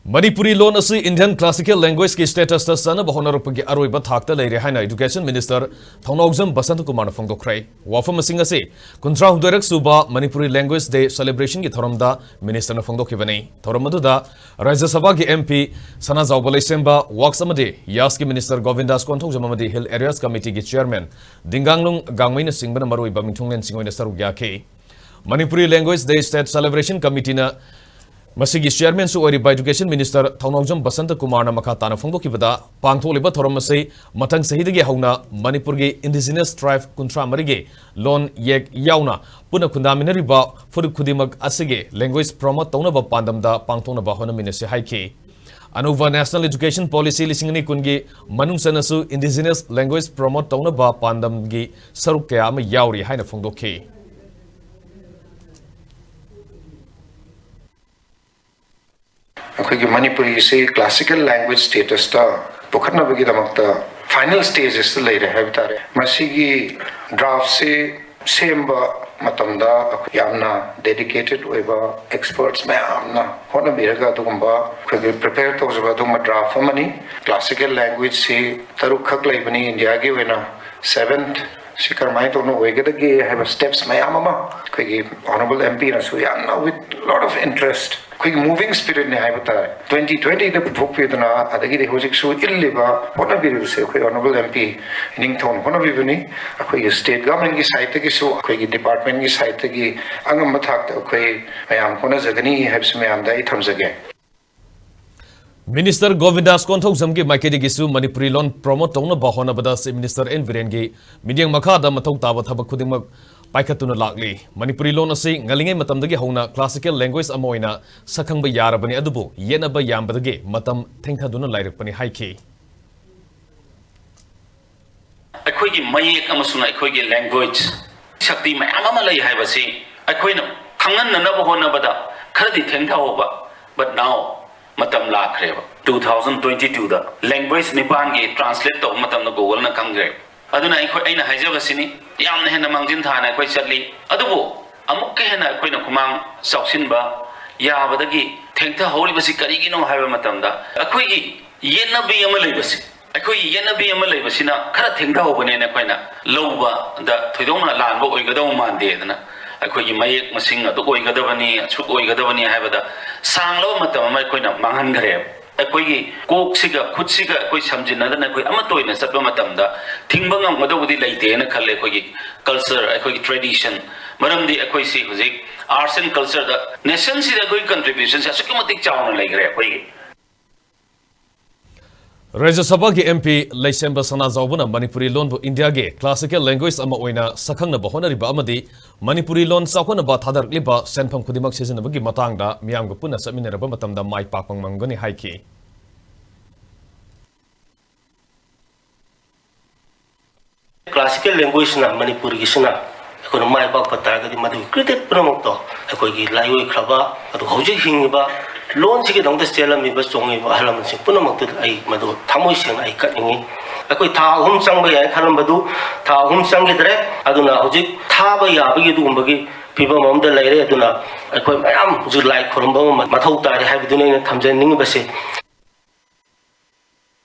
Manipuri loan asi Indian classical language ki status ta sana hotnarakpagi Aroiba Thakta Leire haina Education Minister Th Basantakumar phongdorakhre wafam asing ase kuntra hudairak suba Manipuri language day celebration ki thoramda minister na phongdokhibani thoram aduda Rajya Sabha ki MP sana zawbalai semba works amade yas ki minister Govindas konthojam amade hill areas committee ki chairman dinganglung gangmaina singbana maroiba mithunglen singoina saruk yakhe Manipuri language day state celebration committee na Masigi chairman su Aroiba Education Minister Th Basantakumar na makatana phongdokibada pangtholiba thoram ase mathang sahidagi hauna Manipur gi indigenous tribe kuntra marige lon yek yauna puna kundaminariba furu khudimak asige language promote taunaba pandamda pangthonaba honaminase haike Anuva National Education Policy lisingni kungi manungsanasu indigenous language promote taunaba pandamgi saruk kaya ama yauri haina phongdokhe Manipuri say classical language status ta pukhatnabagi damakta final stages ta leire habitare masigi draft se semba matamda yamna dedicated oiba experts mayamna honabiraga dugumba prepare tawjaba dum draft amani classical language se tarukhak leibani India gi wena 7th Sikar mai to no wegedagi have steps mayamama honorable MP na so yamna with lot of interest moving spirit ne haibata 2020 the phokpedana adagi de hojik su illiba hona biru se honorable MP ningthon hona bibuni akoi state government ki side ki su akoi department ki side ki angam mathak akoi mayam hona jagani habs mayam dai thamjage Minister Govindas konthojam ki maikedi gisu Manipuri loan promote tawna bahona bada se minister N Viren gi midyang makhada mathau taba thabak khudingmak paikhatuna lakli Manipuri loan ase ngalingai matamdagi hauna classical language amoina sakhangba yarabani adubu yenaba yambadagi matam thengthaduna lairakpani haiki akhoi mayek amasuna akhoi language shakti mayam ama lai haibasi akhoi na khangan na bahona bada khardi thengthaoba but now matam lakhre 2022 da language nipan gi translate to matam na google na kangre aduna aina haijabasini yamna hena mangjin thana koi chatli adubu amuk hena koi na kumang sausinba yabadagi thengtha holi kari gi no haiba matam da akoi gi yenabi ama leibasi akoi yenabi ama leibasina khara thengtha hobane na koi na loba da thoidongna lanbo oigadaw mande dana akoi mayek masing adu oigadabani achuk oigadabani haibada sanglo matam ma koi na manghan gare akoi kok siga khut siga akoi samjinadana akoi amatoina satba matam da thingba ngamgadawdi leite na khalle akoi culture akoi tradition maramdi akoi si hujik arts and culture da nation si akoi contribution sa sukimatik chawna leigre akoi Rajya Sabha ki MP Laisemba Sana Zawbuna Manipuri loan bu India ge classical language ama oina sakhangna bahona riba amadi Manipuri loan sakhona ba thadar liba senpham khudimak sejanaba gi matangda miyam gu puna saminaraba matamda mai pakpang mangani haiki classical language na Manipuri gi sina ekono mai pak pataga di madu cricket promoto ekoi gi laioi khraba adu hoji hingiba loan sigi dong da stela mi ba songi halam sing punamak tu ai madu thamoi sing ai katingi akoi tha hum sang ba yai khalam badu tha hum sang gi dre aduna hojik tha ba ya ba gi du bagi piba mom da laire aduna akoi mayam ju lai khorom ba mathau ta hai bidune thamjan ning ba se